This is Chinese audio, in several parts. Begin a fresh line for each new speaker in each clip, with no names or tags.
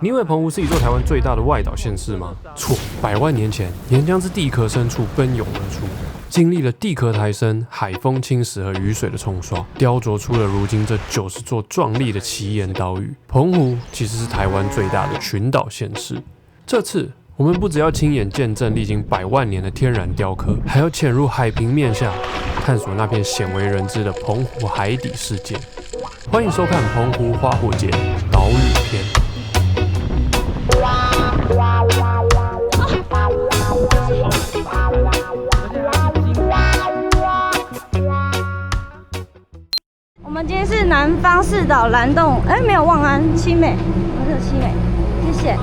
你以为澎湖是一座台湾最大的外岛县市吗？错，百万年前，岩浆自地壳深处奔涌而出，经历了地壳抬升、海风侵蚀和雨水的冲刷，雕琢出了如今这90座壮丽的奇岩岛屿。澎湖其实是台湾最大的群岛县市。这次，我们不只要亲眼见证历经100万年的天然雕刻，还要潜入海平面下，探索那片鲜为人知的澎湖海底世界。欢迎收看《澎湖花火节岛屿篇》。
我们今天是南方四岛蓝洞，没有望安、七美，我们是七美，谢谢。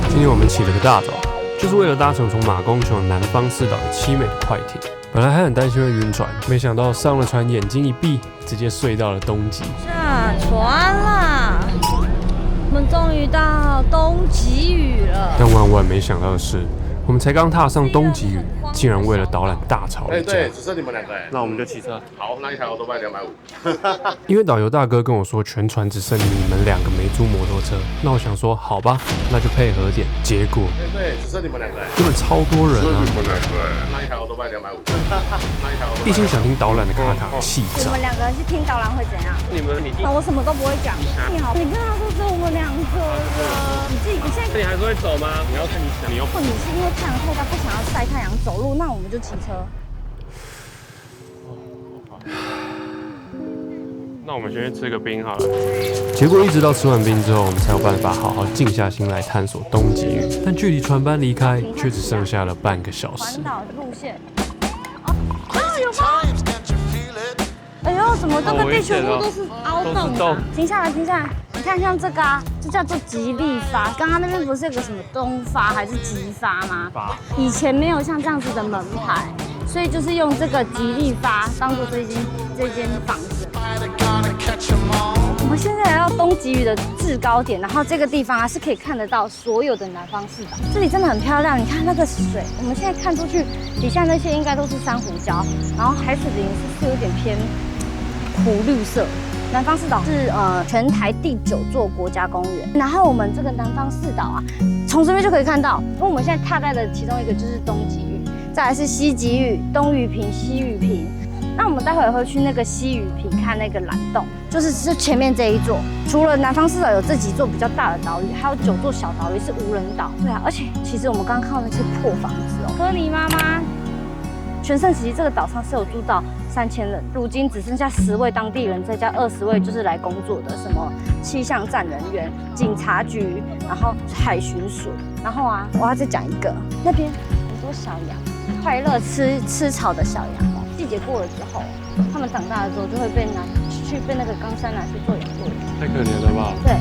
今天我们起了个大早，就是为了搭乘从马公球南方四岛的七美的快艇。本来还很担心会晕船，没想到上了船眼睛一闭，直接睡到了东极。
下船啦！我们终于到东极屿了。
但万万没想到的是，我们才刚踏上东极屿，竟然为了导览大吵一架。
对，只剩你们2个
那我们就骑车。
好，那一台我都卖250。
因为导游大哥跟我说，全船只剩你们2个没租摩托车。那我想说，好吧，那就配合点。结果，
对，只剩你们2个。
根本超多人啊！
那一台我都卖250。
一心想听导览的卡卡气炸。
我们2个去听导览会怎样？
你
我什么都不会讲。你好，你跟他说只有我们2个了。你现在
你还是会走吗？你要看你又
或你是因为太阳太大不想要晒太阳走路，那我们就骑车。
那我们先去吃个冰好了。结果一直到吃完冰之后，我们才有办法好好静下心来探索东极屿。但距离船班离开，却只剩下了半个小时。
环岛路线。有吗？哎呦，怎么这个地全部都是凹洞啊？停下来，停下来！你看像这个啊，这叫做吉利发。刚刚那边不是有个什么东发还是吉发吗？以前没有像这样子的门牌，所以就是用这个吉利发当做这间房子。我们现在来到东极屿的制高点，然后这个地方啊是可以看得到所有的南方四岛。这里真的很漂亮，你看那个水，我们现在看出去底下那些应该都是珊瑚礁，然后海水的颜色是有点偏苦绿色。南方四岛是全台第9座国家公园，然后我们这个南方四岛啊，从这边就可以看到，因为我们现在踏在的其中一个就是东极屿，再来是西极屿、东屿坪、西屿坪。那我们待会儿会去那个西屿坪看那个蓝洞，就是前面这一座。除了南方四岛有这几座比较大的岛屿，还有9座小岛屿是无人岛。对啊，而且其实我们刚刚看到那些破房子哦，科尼妈妈。全盛时期这个岛上是有住到3000人，如今只剩下10位当地人，再加20位就是来工作的，什么气象站人员、警察局，然后海巡署。然后啊，我要再讲一个，那边很多小羊，快乐吃草的小羊哦。季节过了之后，它们长大了之后就会被那个冈山拿去做养乐多。
太可怜了吧？
对。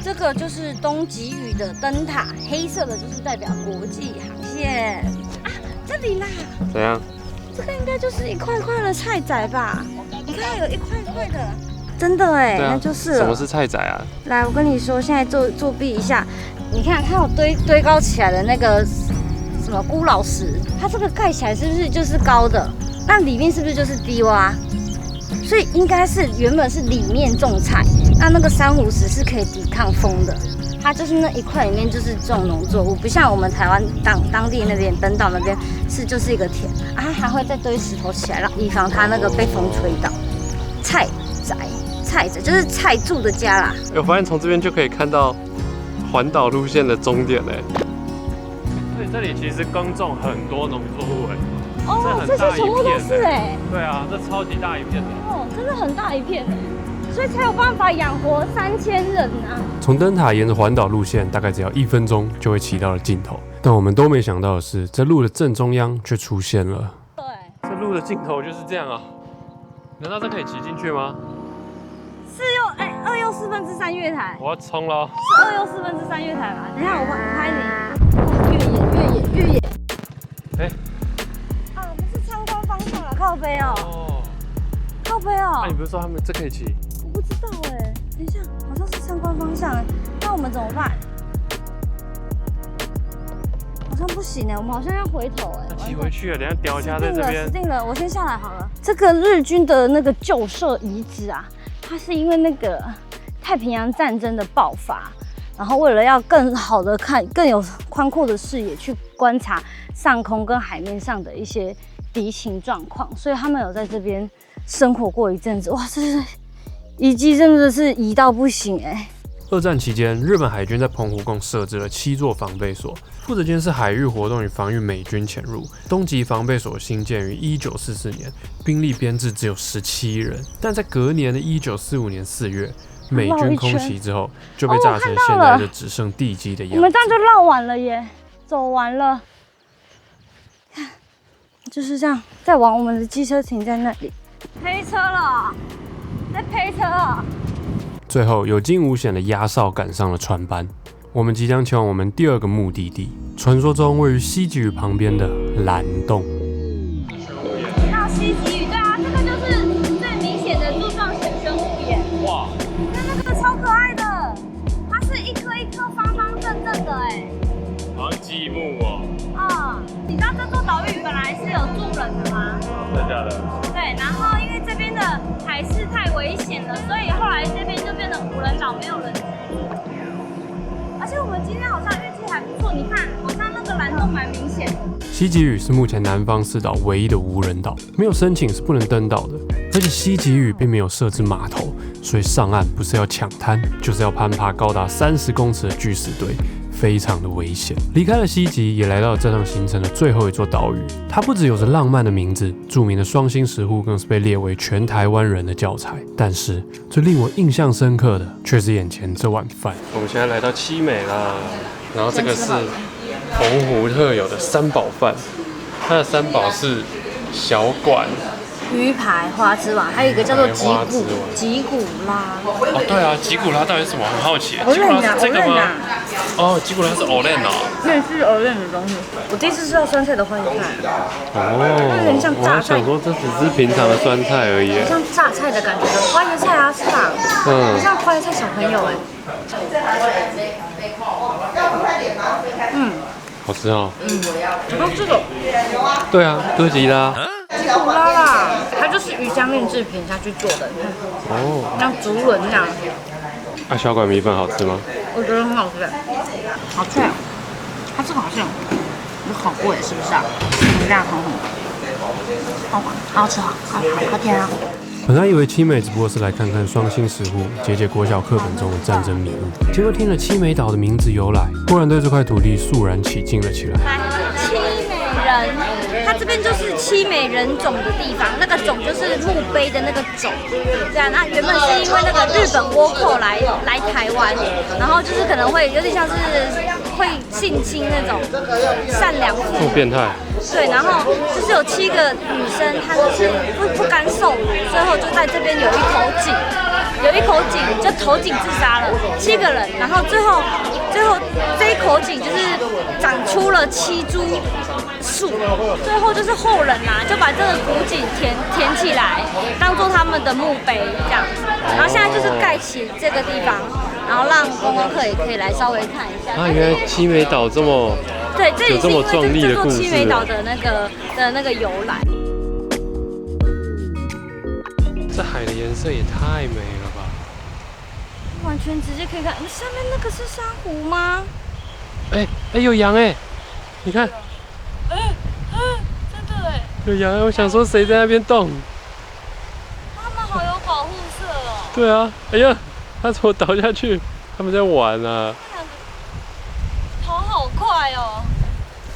这个就是东极屿的灯塔，黑色的就是代表国际航线啊，这里啦。
怎样？
这个应该就是一块块的菜仔吧？你看有一块块的，真的哎，那就是了。
什么是菜仔啊？
来，我跟你说，现在作弊一下，你看它有堆高起来的那个什么孤老石，它这个盖起来是不是就是高的？那里面是不是就是低洼？所以应该是原本是里面种菜，那个珊瑚石是可以抵抗风的。它就是那一块里面就是种农作物，不像我们台湾当地那边本岛那边就是一个田啊，它还会再堆石头起来，以防它那个被风吹倒。菜仔就是菜住的家啦。
我发现从这边就可以看到环岛路线的终点嘞。所以这里其实耕种很多农作物哎。
哦，这些全部都是哎。
对啊，这超级大一片的。
哦，真的很大一片哎，所以才有办法养活3000人啊。从
灯塔沿着环岛路线，大概只要1分钟就会骑到了尽头。但我们都没想到的是，在路的正中央却出现了。
对，
这路的尽头就是这样啊。难道这可以骑进去吗？
是2又3/4月台。
我要冲了。
是2又3/4月台吧？等一下我拍你。越野。我们是参观方向了，靠北哦。靠北哦。
那你不是说他们这可以骑？
我不知道哎，等一下，好像是参观方向哎，那我们怎么办？好像不行哎，我们好像要回头哎。
骑回去了，等一下掉下在这边。
死定了，我先下来好了。这个日军的那个旧社遗址啊，它是因为那个太平洋战争的爆发，然后为了要更好的看、更有宽阔的视野去观察上空跟海面上的一些敌情状况，所以他们有在这边生活过一阵子。哇，这是遗迹真的是移到不行哎！
二战期间，日本海军在澎湖共设置了7座防备所，负责监视海域活动与防御美军潜入。东极防备所兴建于1944年，兵力编制只有17人，但在隔年的1945年4月，美军空袭之后，就被炸成现在的只剩地基的样子。
我们这样就绕完了耶，走完了。看，就是这样，再往我们的机车停在那里。黑车了，在配车了。
最后有惊无险的压哨赶上了船班，我们即将前往我们第2个目的地，传说中位于西吉屿旁边的蓝洞。
到西吉屿，对啊，这个就是最明显的柱状显生物岩。哇，看那个超可爱的，它是一颗一颗方方正正的哎，
好像积木哦。
你知道这座岛屿本来是有住人的吗？
真的假的？
对，然后因为这边的海势太危险了，所以后来这边就变成无人岛，没有人居住。而且我们今天好像运气还不错，你看，好像那个蓝洞蛮明显的。
西吉屿是目前南方4岛唯一的无人岛，没有申请是不能登岛的。而且西吉屿并没有设置码头，所以上岸不是要抢滩，就是要攀爬高达30公尺的巨石堆。非常的危险。离开了西吉，也来到了这趟行程的最后一座岛屿。它不只有着浪漫的名字，著名的双星石户更是被列为全台湾人的教材。但是最令我印象深刻的，却是眼前这碗饭。我们现在来到七美啦，然后这个是澎湖特有的3宝饭，它的3宝是小管。
鱼排、花枝丸，还有一个叫做吉古拉。
哦，对啊，吉古拉到底是什么？很好奇。
吉古拉是这个吗？
哦，吉古拉是 Olen 哦。
那是 Olen 的东西。我第一次吃到酸菜的花椰菜。哦。有点像榨菜。
我想说这只是平常的酸菜而已。
像榨菜的感觉的花椰菜啊，是吧？很像花椰菜小朋友哎。
好吃哦。
然后这个。
对啊，哥吉拉。
吉古拉啦，它就是鱼浆面制品下去做的，你看，像竹轮那样。
啊，小管米粉好吃吗？
我觉得很好吃，好脆哦。它这个好像有好贵，是不是啊？这样很好，好吃，好甜啊。
本来以为七美只不过是来看看双星石户，解解国小课本中的战争迷雾，结果听了七美岛的名字由来，忽然对这块土地肃然起敬了起来。
七美人，它这边就是七美人种的地方，那个种就是墓碑的那个种。对啊，那原本是因为那个日本倭寇来台湾，然后就是可能会有点像是会性侵那种善良妇女，
变态。
对，然后就是有7个女生，她就是不甘受辱，最后就在这边有一口井就投井自杀了7个人，然后最后这一口井就是长出了7株树，最后就是后人啊就把这个古井填起来，当做他们的墓碑这样，然后现在就是盖起这个地方，然后让观光客也可以来稍微看一下。
啊，原来七美岛这么。
对，这里是因为这座七美岛的那个由来。
这海的颜色也太美了吧！
完全直接可以看，下面那个是珊瑚吗？
哎，有羊哎！你看，
真的哎！
有羊，我想说谁在那边动？
他们好有保护色哦。
对啊，哎呀，他怎么倒下去？他们在玩啊！
跑好快哦！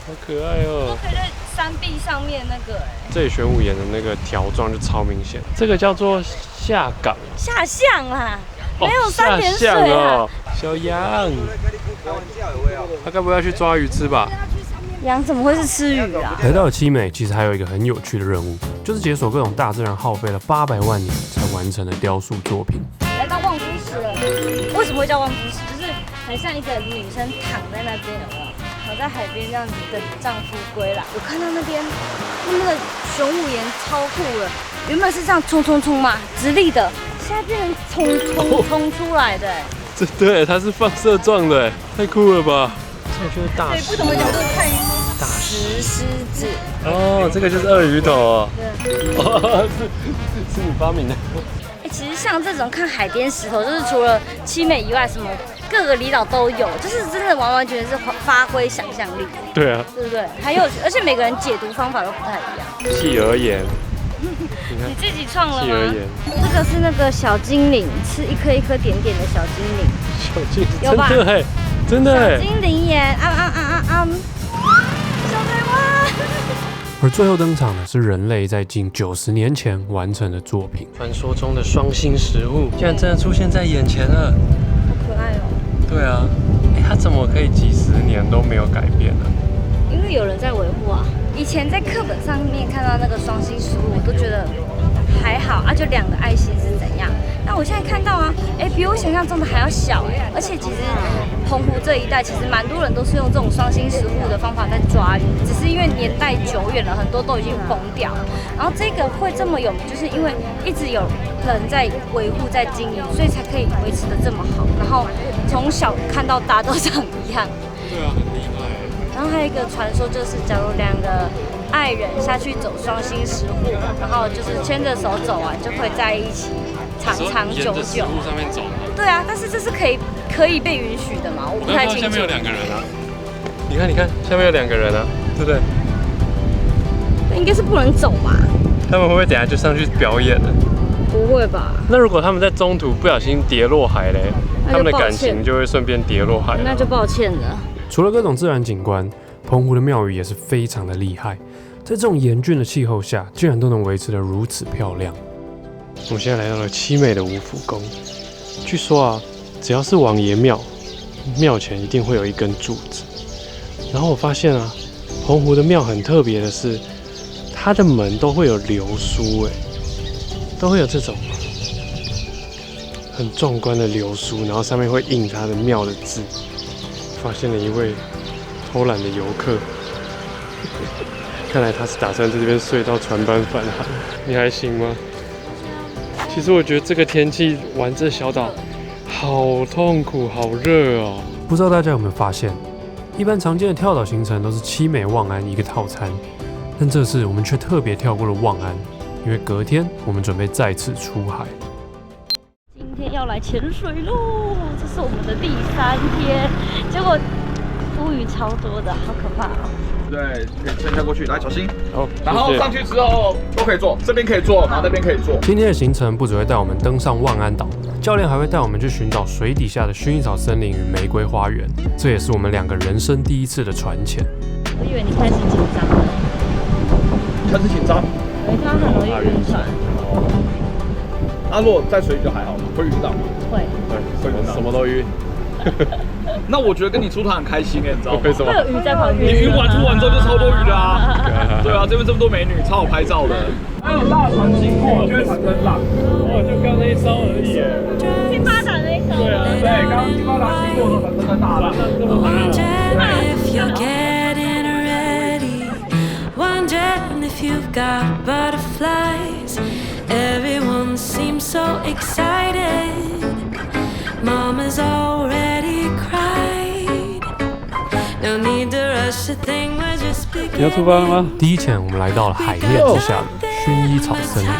好可爱哦！
都可以在山壁上面那个哎。
这里玄武岩的那个条状就超明显，这个叫做下港。
下象啦，没有3点水啊！
小羊，他该不会要去抓鱼吃吧？
羊怎么会是吃鱼啊？
来到了七美，其实还有一个很有趣的任务，就是解锁各种大自然耗费了800万年才完成的雕塑作品。
来到望夫石了，为什么会叫望夫石？就是很像一个女生躺在那边，有没有？躺在海边这样子等丈夫归来。我看到那边那个玄武岩超酷了，原本是这样冲嘛，直立的，现在变成冲出来的。
这对，它是放射状的，太酷了吧！这就是大石。
对，不同的角度看大石狮子。
哦，这个就是鳄鱼头哦。对。哦，是你发明的。
其实像这种看海边石头，就是除了七美以外，什么各个离岛都有，就是真的完完全全是发挥想象力。
对啊，
对不对？还有，而且每个人解读方法都不太一样。
企鹅盐，
你自己创了吗？
企鹅盐，
这个是那个小精灵，吃一颗一颗点点的小精灵。
小精灵，
有吧？
真的哎，真的哎。
小精灵盐，小台湾。
而最后登场的是人类在近90年前完成的作品，传说中的双星食物，竟然真的出现在眼前了，
好可爱哦。
对啊，它怎么可以几十年都没有改变呢？
因为有人在维护啊。以前在课本上面看到那个双星食物，我都觉得还好啊，就2个爱心是怎样？那我现在看到啊，比我想象中的还要小而且其实澎湖这一带其实蛮多人都是用这种双星食物的方法在抓鱼，只是因为年代久远了，很多都已经崩掉。然后这个会这么有名，就是因为一直有人在维护、在经营，所以才可以维持得这么好。然后从小看到大都长一样。
对啊，很厉害。
然后还有一个传说，就是假如2个爱人下去走双星石户，然后就是牵着手走完，就会在一起长长久久。
沿着石路上面走吗？
对啊，但是这是可以被允许的嘛？我不太清楚。
下面有2个人啊，你看，下面有2个人啊，对不对？
应该是不能走吧？
他们会不会等下就上去表演呢？
不会吧？
那如果他们在中途不小心跌落海嘞，他们的感情就会顺便跌落海。
那就抱歉了。除
了各种自然景观，澎湖的庙宇也是非常的厉害，在这种严峻的气候下，竟然都能维持得如此漂亮。我们现在来到了七美的五府宫，据说啊，只要是王爷庙，庙前一定会有一根柱子。然后我发现啊，澎湖的庙很特别的是，它的门都会有流苏，都会有这种很壮观的流苏，然后上面会印它的庙的字。发现了一位偷懒的游客，看来他是打算在这边睡到船班返航。你还行吗？其实我觉得这个天气玩这小岛好痛苦，好热哦。不知道大家有没有发现，一般常见的跳岛行程都是七美望安一个套餐，但这次我们却特别跳过了望安，因为隔天我们准备再次出海。
今天要来潜水喽，这是我们的第3天，结果乌鱼超多的，好可怕哦。
对，可以撑下过去，来小心。
好，
然后上去之后都可以坐，这边可以坐，然后那边可以坐。
今天的行程不只会带我们登上望安岛，教练还会带我们去寻找水底下的薰衣草森林与玫瑰花园，这也是我们2个人生第一次的船潜。
我以为你开始紧张了。
开始紧张。
对，他很容易晕船。
那如果在水里就还好，会晕到吗？
会。
对，会晕到，
什么都晕。
那我觉得跟你出团很开心你知道吗？
为什么？
会有鱼在旁边。
你晕完出完之后就超多鱼的啊！对啊，这边这么多美女，超好拍照的。还有大船经过，就会产生浪。哦，就刚那一艘而已。
金巴达那一艘。
对啊，对，刚刚金巴达经过的时候产生的大浪，这么大。
If you've got butterflies, everyone seems so excited. Mama's already cried. No need to rush a thing, we're just beginning.
你要出发了吗？第一潜，我们来到了海面之下的薰衣草森林。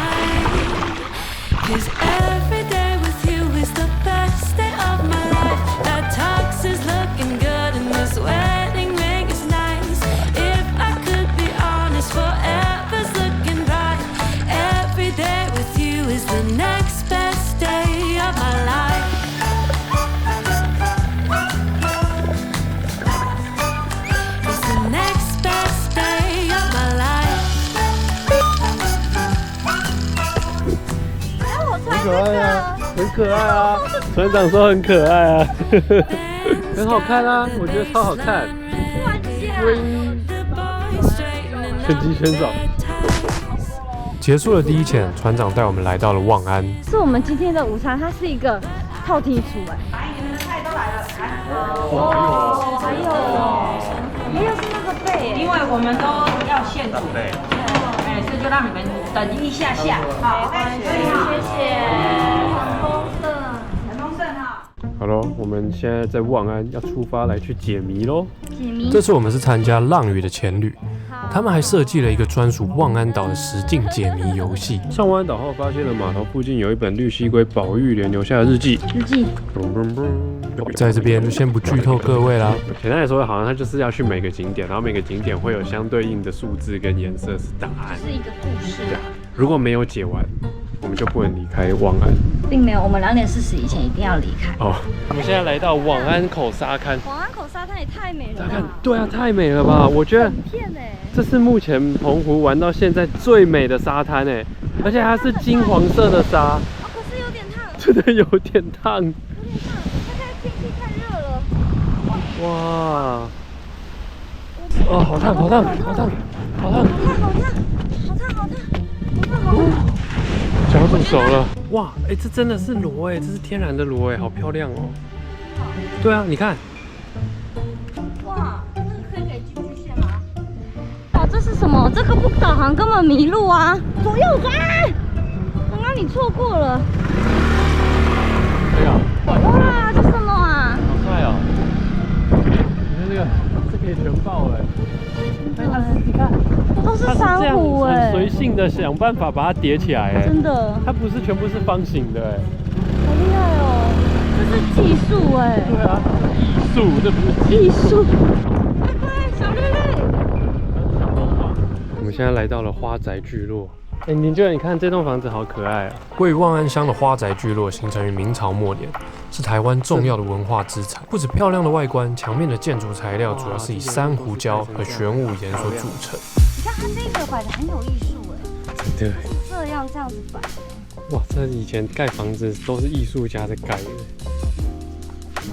很可爱啊！船长说很可爱啊，很好看啊，我觉得超好看。拳击选手结束了第一潜，船长带我们来到了望安。
是我们今天的午餐，它是一个套题组哎。菜都来了，哦，还有是那个贝，
因为我们都要现煮的，所以就让你们等一下下。好，谢谢。很丰盛哈。
好咯，我们现在在望安要出发来去解谜咯。
解谜。
这次我们是参加浪屿的潜旅，他们还设计了一个专属望安岛的实境解谜游戏。上望安岛后，发现了码头附近有一本绿蜥龟保育员留下的日记。在这边就先不剧透各位啦。简单来说，好像它就是要去每个景点，然后每个景点会有相对应的数字跟颜色是答案，
是一个故事。
对啊，如果没有解完，我们就不能离开望安。
并没有，我们2点40以前一定要离开。
哦，我们现在来到望安口沙滩。
望安口沙滩也太美了吧！
对啊，太美了吧！我觉得这是目前澎湖玩到现在最美的沙滩哎，而且它是金黄色的沙。
哦，可是有点烫。
真的有点烫。
有点烫，它现在天气太热了。
哇！哦，好烫，好烫，好烫，好烫！脚煮熟了。哇，哎，这真的是螺哎，这是天然的螺哎，好漂亮哦。对啊，你看。
哇，这个可以给寄居蟹吗？哇，这是什么？这个不导航根本迷路啊！左右转，刚刚你错过了。
哎呀！
哇，这什么啊？
好帅哦！你看这个，这可以全爆哎！你看，
都是珊瑚哎，
很随性的想办法把它叠起来哎，
真的，
它不是全部是方形的哎，
好厉害哦！这是技术哎，
对啊，艺术，这不是
艺术。快，小绿绿。
我们现在来到了花宅聚落。哎，你觉得你看这栋房子好可爱啊！位于望安乡的花宅聚落形成于明朝末年，是台湾重要的文化资产。不止漂亮的外观，墙面的建筑材料主要是以珊瑚礁和玄武岩所组成。
你看它这个摆的很有艺术哎，
真的。
这样子摆。
哇，这以前盖房子都是艺术家在盖的。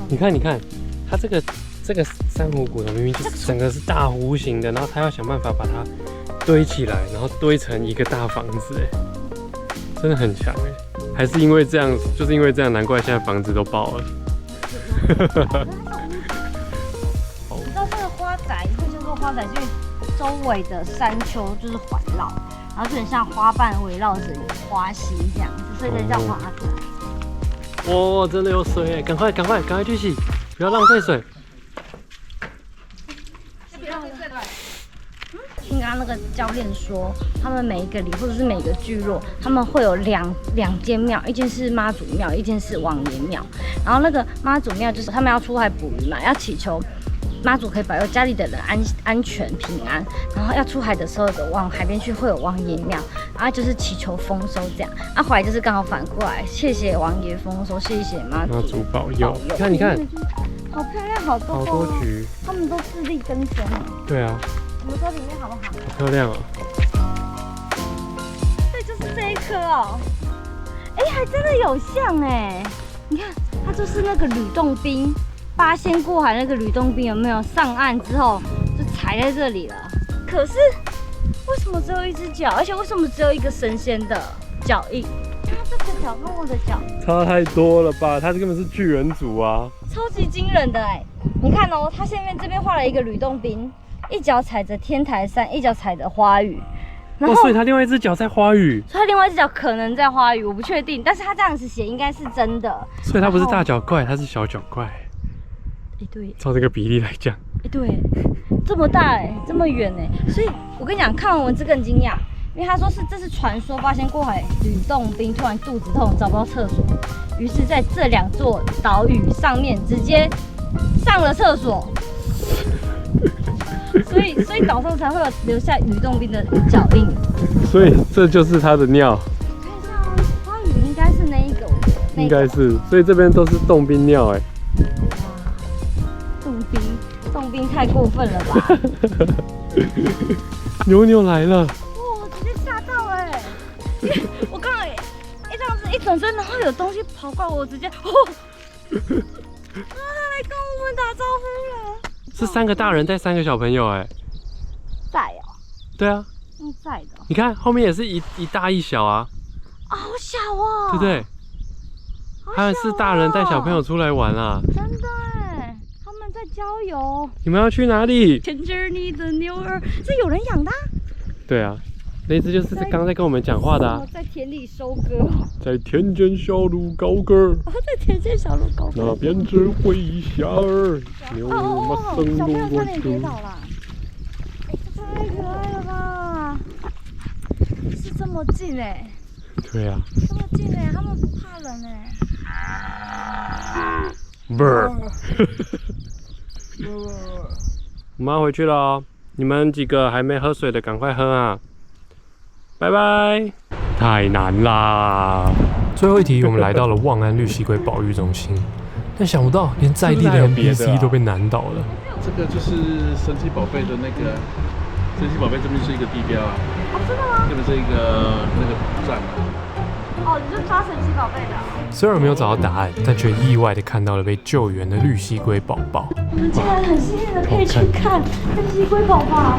你看，它这个珊瑚骨头明明就是整个是大弧形的，然后它要想办法把它堆起来，然后堆成一个大房子，哎，真的很强哎！还是因为这样，就是因为这样，难怪现在房子都爆了。
你知道这个花宅会叫做花宅，因为周围的山丘就是环绕，然后就很像花瓣围绕着花溪这样子，所以才叫花宅。
哇，真的有水哎！赶快去洗，不要浪费水。
听刚刚那个教练说，他们每一个里或者是每个聚落，他们会有两间庙，一间是妈祖庙，一间是王爷庙。然后那个妈祖庙就是他们要出海捕鱼嘛，要祈求妈祖可以保佑家里的人安全平安。然后要出海的时候往海边去会有王爷庙，然后就是祈求丰收这样。啊，后来就是刚好反过来，谢谢王爷丰收，谢谢妈祖
保佑。你看，
好漂亮，好多菊，他们都自力更生啊。
对啊。
我们说里面好不好？
好漂亮哦！
对，就是这一颗哦。哎，还真的有像哎！你看，它就是那个吕洞宾，八仙过海那个吕洞宾有没有？上岸之后就踩在这里了。可是为什么只有一只脚？而且为什么只有一个神仙的脚印？它这个脚跟我的脚
差太多了吧？它根本是巨人族啊！
超级惊人的哎！你看哦，它下面这边画了一个吕洞宾。一脚踩着天台山，一脚踩着花屿，然后、
所以他另外一只脚在花屿，
所以他另外一只脚可能在花屿，我不确定，但是他这样子写应该是真的。
所以他不是大脚怪，他是小脚怪。
哎，对，
照这个比例来讲，
哎，对，这么大哎，这么远哎，所以我跟你讲，看完文字更惊讶，因为他说这是传说，八仙过海吕洞宾突然肚子痛找不到厕所，于是在这2座岛屿上面直接上了厕所。所以岛上才会有留下吕洞宾的脚印，
所以这就是他的尿。
看一下哦，花语应该是那一个，我觉得应该
是，所以这边都是洞宾尿哎。
哇，洞宾太过分了吧！
牛来了，
哇，直接吓到了哎！我刚刚这样子一转身，然后有东西跑过来，我直接哦，他来跟我们打招呼了。
是3个大人带3个小朋友哎，
在哦。
对啊，
用在的。
你看后面也是一大一小啊，
好小哦，
对不对？他们是大人带小朋友出来玩啊，
真的哎，他们在郊游。
你们要去哪里？
牵着你的牛儿，是有人养的啊。
对啊，那只就是刚刚在跟我们讲话的啊。
在田里收割，
在田间小路高歌。
在田间小路高歌。
那边只会下儿，牛马生路
小朋友差点跌倒了。哎，这太可爱了。么近哎。
对啊。
这么近哎，他们不怕人哎。
不是。我们要回去了哦，你们几个还没喝水的赶快喝啊！拜拜。太难啦！最后一题，我们来到了望安绿蜥龟保育中心，但想不到连在地的 NPC 都被难倒了。
这个就是神奇宝贝的那个，神奇宝贝这边是一个地标啊。
哦，真的吗？
这边是一个那个站啊。
哦，你就抓神奇宝贝的。
虽然没有找到答案，但却意外的看到了被救援的绿蜥龟宝宝。
我们竟然很幸运的可以去看绿蜥龟宝宝。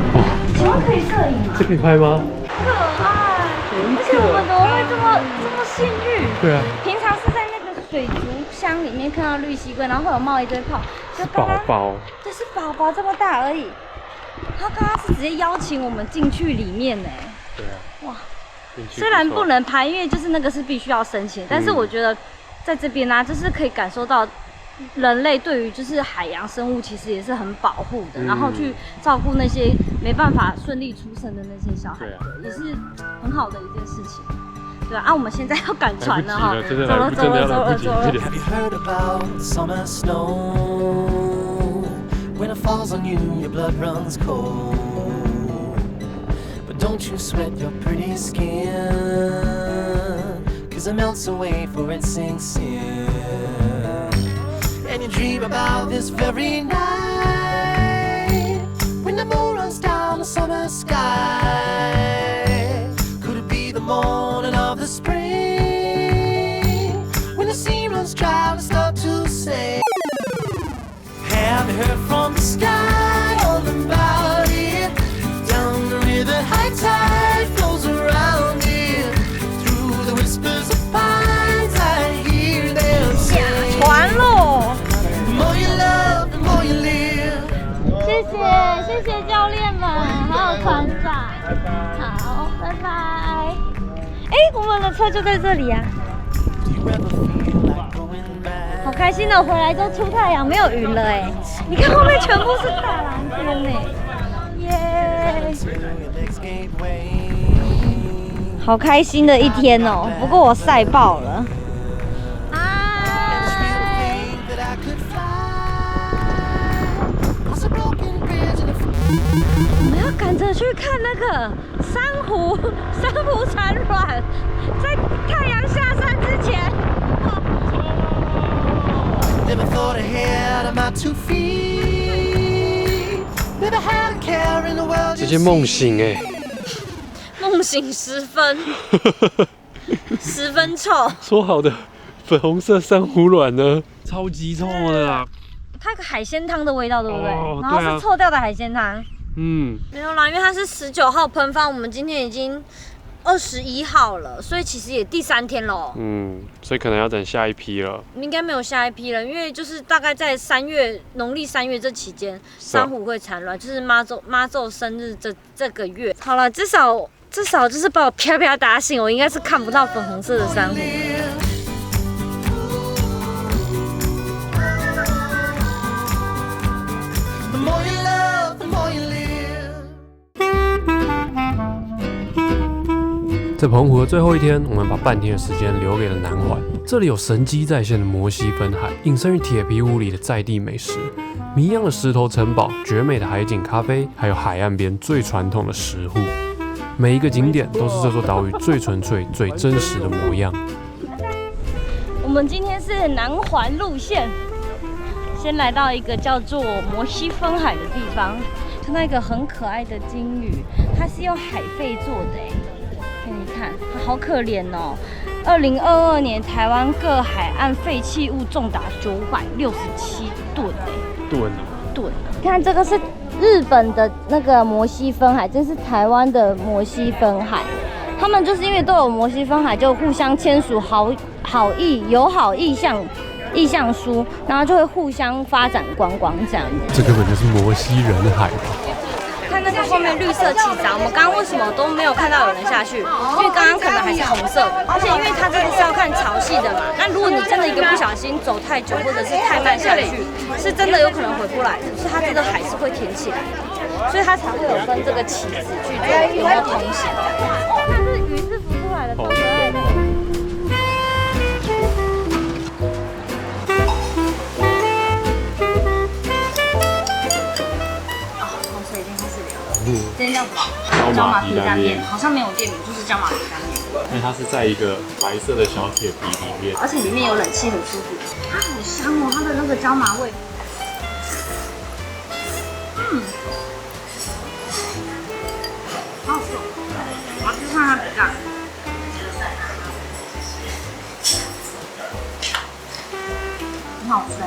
请问可以摄影吗？
这可以拍吗？
可爱。而且我们怎么会这么幸运？
对啊。
平常是在那个水族箱里面看到绿蜥龟，然后会有冒一堆泡，就
宝宝。
对，是宝宝这么大而已。他刚刚是直接邀请我们进去里面呢。
对啊。哇。
虽然不能拍，因为就是那个是必须要申请，但是我觉得在这边呢，就是可以感受到人类对于就是海洋生物其实也是很保护的，然后去照顾那些没办法顺利出生的那些小孩子，也是很好的一件事情。对啊，我们现在要赶船了哈，走了。Have you heard about summer snow? When it falls on you, your blood runs cold. But don't you sweat your pretty skin, 'cause it melts away for it sinks in. And you dream about this very night, when the moon runs down the summer sky. Could it be the morning of the spring, when the sea runs dry and start to say, have you heard from the sky all about it? Down the river, high tide flows around it. Through the whispers of pines, I hear them say, 下船喽 The more you love, the more you live. 谢谢教练们，还有团长。好，拜拜。哎，我们的车就在这里啊。好开心哦！回来都出太阳，没有云了哎。你看后面全部是大蓝天哎，耶！好开心的一天哦。不过我晒爆了。我们要赶着去看那个珊瑚产卵，在太阳下山之前。Never thought ahead of my 2 feet. Never had a care in the world.
直接梦醒哎！
梦醒10分，10分臭。
说好的粉红色珊瑚卵呢？超级臭的啦！
它有个海鲜汤的味道，对不对？
哦、
然后是臭掉的海鲜汤。
嗯，
没有啦，因为它是19号喷发，我们今天已经21号了，所以其实也第3天了。
所以可能要等下一批了。
应该没有下一批了，因为就是大概在农历3月这期间，珊瑚会产卵，就是妈祖生日这个月。好了，至少就是把我啪啪打醒，我应该是看不到粉红色的珊瑚。
在澎湖的最后一天，我们把半天的时间留给了南环。这里有神机再现的摩西分海，隐身于铁皮屋里的在地美食，谜样的石头城堡，绝美的海景咖啡，还有海岸边最传统的石户。每一个景点都是这座岛屿最纯粹、最真实的模样。
我们今天是南环路线，先来到一个叫做摩西分海的地方，看到一个很可爱的金鱼，它是用海废做的哎。给你看，好可怜哦！2022年台湾各海岸废弃物重达967吨吨。你看这个是日本的那个摩西分海，这是台湾的摩西分海。他们就是因为都有摩西分海，就互相签署友好意向书，然后就会互相发展观光这样子。
这根本就是摩西人海吧？
看那个后面绿色旗闸，我们刚刚为什么都没有看到有人下去？因为刚刚可能还是红色的，而且因为它这个是要看潮汐的嘛。那如果你真的一个不小心走太久，或者是太慢下去，是真的有可能回不来的，是它这个海是会填起来的。所以它才会有分这个旗子去做有没有通行。哦，看这鱼是浮出来的，超可爱的。口水已经开始流了。这间叫什么？椒麻皮干面，好像没有店名，就是椒麻皮干面。
因为它是在一个白色的小铁皮里面，
而且里面有冷气，很舒服。它好香哦，它的那个椒麻味。好好吃哦！我要去看它皮干。很好吃哎。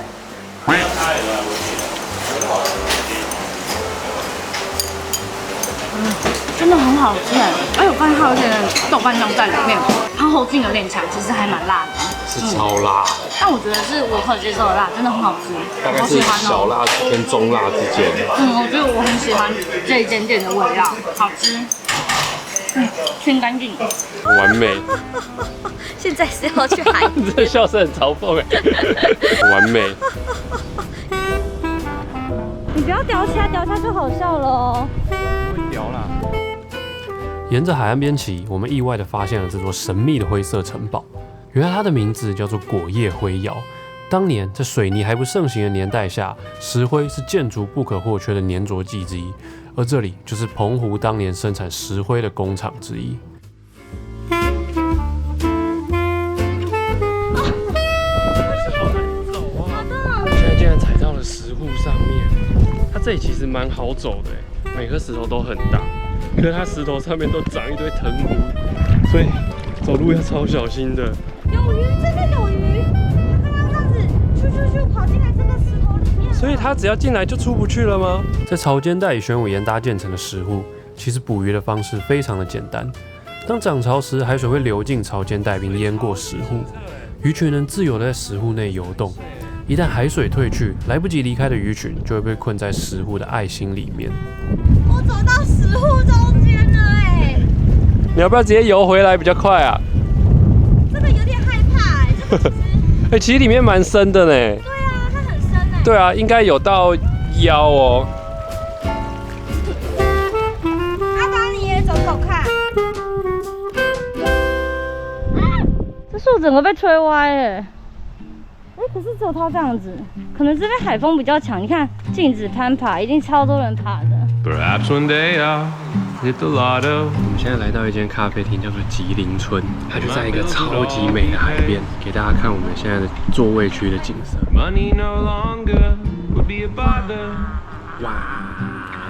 真的很好吃哎！我发现它有点豆瓣酱在里面，它后劲有点强，其实还蛮辣的，
是超辣，
但我觉得是我可接受的辣，真的很好吃，
大概是小辣跟中辣之间。
我觉得我很喜欢这一间店的味道，好吃，清干净，
完美。
现在是要去海，
你这笑声很嘲讽哎，完美。
你不要叼起来，叼下就好笑了哦。
会叼啦。沿着海岸边骑，我们意外地发现了这座神秘的灰色城堡。原来它的名字叫做果叶灰窑。当年在水泥还不盛行的年代下，石灰是建筑不可或缺的粘着剂之一，而这里就是澎湖当年生产石灰的工厂之一。现在竟然踩到了石户上面，它这里其实蛮好走的，每颗石头都很大。可是它石头上面都长一堆藤壶，所以走路要超小心的。
有鱼，真的有鱼！它刚刚这样子咻跑进来这个石头里面。
所以它只要进来就出不去了吗？在潮间带以玄武岩搭建成的石户，其实捕鱼的方式非常的简单。当涨潮时，海水会流进潮间带并淹过石户，鱼群能自由的在石户内游动。一旦海水退去，来不及离开的鱼群就会被困在石户的爱心里面。
我走到石户中间了哎！
你要不要直接游回来比较快啊？
这个有点害怕哎，这个其实
其实里面蛮深的呢。
对啊，它很深哎。
对啊，应该有到腰哦。
阿达，你也走看。这树整个被吹歪哎。可是只有它这样子，可能这边海风比较强。你看，禁止攀爬，一定超多人爬的。
Perhaps one day I'll hit the lotto。我们现在来到一间咖啡厅，叫做吉林村，它就在一个超级美的海边，给大家看我们现在的座位区的景色。哇，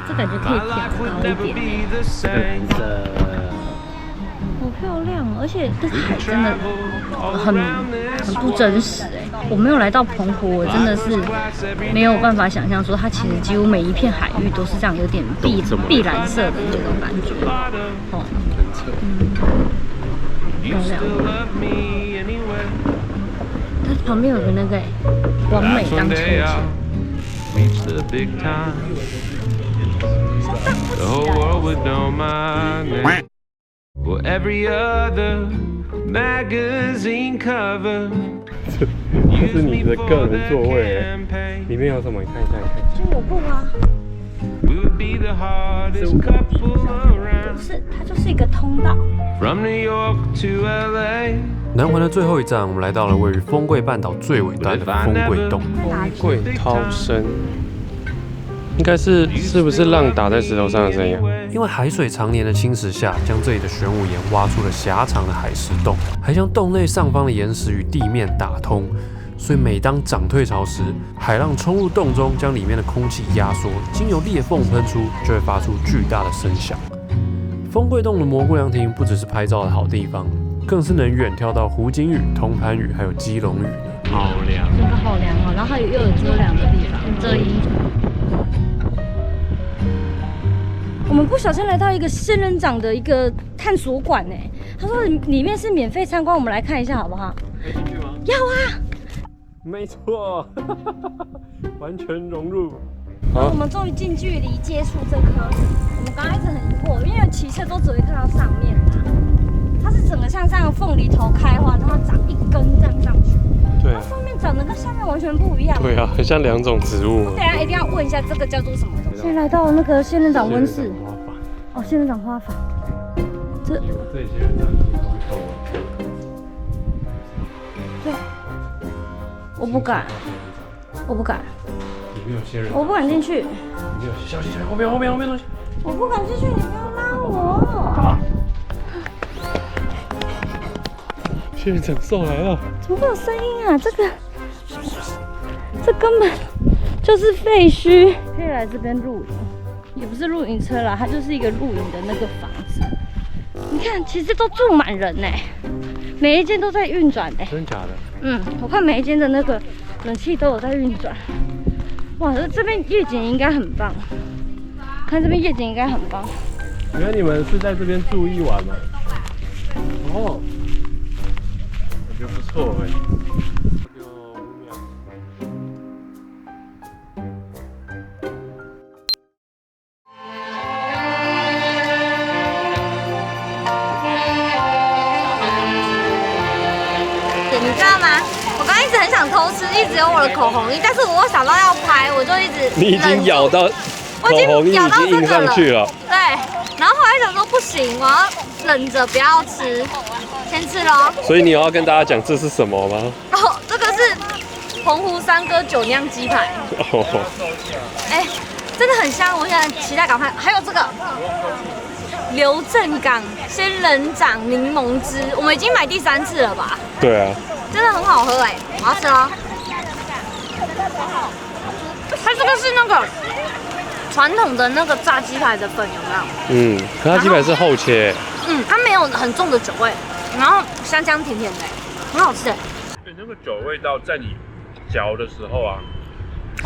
这感觉可以调高一点。
这个颜色
好漂亮，而且这个海真的很不真实哎！我没有来到澎湖，我真的是没有办法想象说它其实几乎每一片海域都是这样，有点碧蓝色的那种感觉。哦，
很扯。
漂亮。它旁边有个那个完美当秋千。
For every other magazine cover，
这是你的个人座位，里面有什么？你看一下，
就有布啊。
是
不是，它就是一个通道。
From New York to LA，
南环的最后一站，我们来到了位于丰贵半岛最尾端的丰贵洞。丰贵涛声。应该是不是浪打在石头上的声音啊？因为海水常年的侵蚀下，将这里的玄武岩挖出了狭长的海蚀洞，还将洞内上方的岩石与地面打通。所以每当涨退潮时，海浪冲入洞中，将里面的空气压缩，经由裂缝喷出，就会发出巨大的声响。丰贵洞的蘑菇凉亭不只是拍照的好地方，更是能远眺到湖景屿、通盘屿还有基隆屿呢。好凉，
这个好凉哦，然后又有遮凉的地方，遮阴。我们不小心来到一个仙人掌的一个探索馆哎，他说里面是免费参观，我们来看一下好不好？
可以进去吗？
要啊！
没错，完全融入。
我们终于近距离接触这颗，我们刚开始很疑惑，因为骑车都只会看到上面嘛，它是整个像这样凤梨头开花，然后长一根这样上去。
对啊，
上面长得跟下面完全不一样。
对啊，很像两种植物。
等一下一定要问一下这个叫做什么？现在来到那个仙人掌温室。哦，仙人掌花法。这里仙人掌对，我不敢，我不敢。
里面有仙人，
我不敢进去。里
面有小心，后面东西。
我不敢进去，你不要拉我。
仙人掌兽来了！
怎么会有声音啊？这根本就是废墟。可以来这边露营，也不是露营车啦，它就是一个露营的那个房子。你看，其实都住满人呢，每一间都在运转哎。
真的假的？
嗯，我看每一间的那个冷气都有在运转。哇，这边夜景应该很棒。看这边夜景应该很棒。
原来你们是在这边住一晚吗？哦，感觉不错哎。
你知道吗？我刚一直很想偷吃，一直有我的口红印，但是我想到要拍，我就一直
你已经咬到口红印，已经印上去了。
对，然后后来想说不行，我要忍着不要吃，先吃咯。
所以你要跟大家讲这是什么吗？
哦，这个是澎湖三哥酒酿鸡排。哦。哎，真的很香，我现在期待赶快。还有这个刘正港仙人掌柠檬汁，我们已经买第3次了吧？
对啊。
真的很好喝哎，我要吃哦。它这个是那个传统的那个炸鸡排的粉，有没有？嗯，
可它鸡排是厚切。
嗯，它没有很重的酒味，然后香香甜甜的，很好吃哎。
那个酒味道在你嚼的时候啊，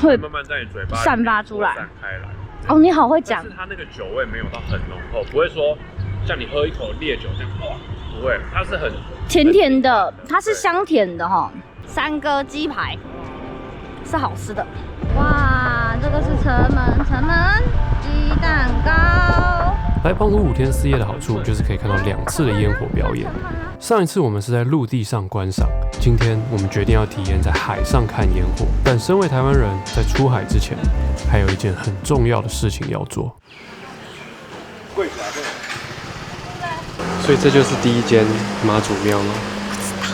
会
慢慢在你嘴巴
散发出来，
散开来。
哦，你好会讲。
但是它那个酒味没有到很浓厚，不会说像你喝一口烈酒这样，不会，它是很
甜甜的，它是香甜的哈。三哥鸡排是好吃的。哇，这个是城门鸡蛋糕。
来澎湖5天4夜的好处就是可以看到2次的烟火表演。上一次我们是在陆地上观赏，今天我们决定要体验在海上看烟火。但身为台湾人，在出海之前，还有一件很重要的事情要做。所以这就是第一间妈祖庙吗？
不知道，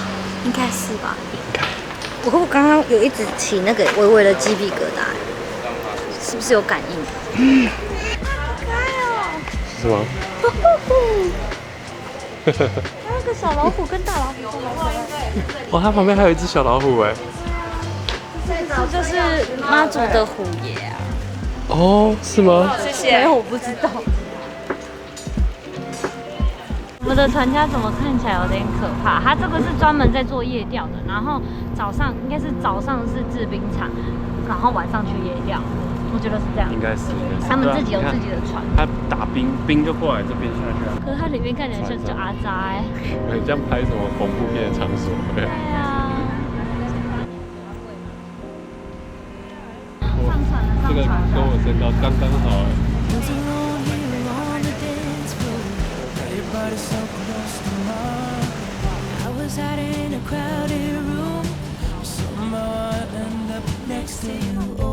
应该是吧。我刚刚有一直起那个微微的鸡皮疙瘩，是不是有感应？好可爱哦！
是吗？
还有个小老虎跟大老虎，好可爱。
哇，它旁边还有一只小老虎哎。
这就是妈祖的虎爷啊。
哦，是吗？
谢谢。没有，我不知道。我们的船家怎么看起来有点可怕？他这个是专门在做夜钓的，然后早上应该是制冰场，然后晚上去夜钓。我觉得是这样。应该是。他们自己有自己的船。
他打冰就过来这边下去啊。
可是它里面看起来像叫阿扎哎。
很像拍什么恐怖片的场所。对
啊。
上船了，这个跟我身高刚刚好哎。
I was out in a crowded room. Somehow I end up next to you.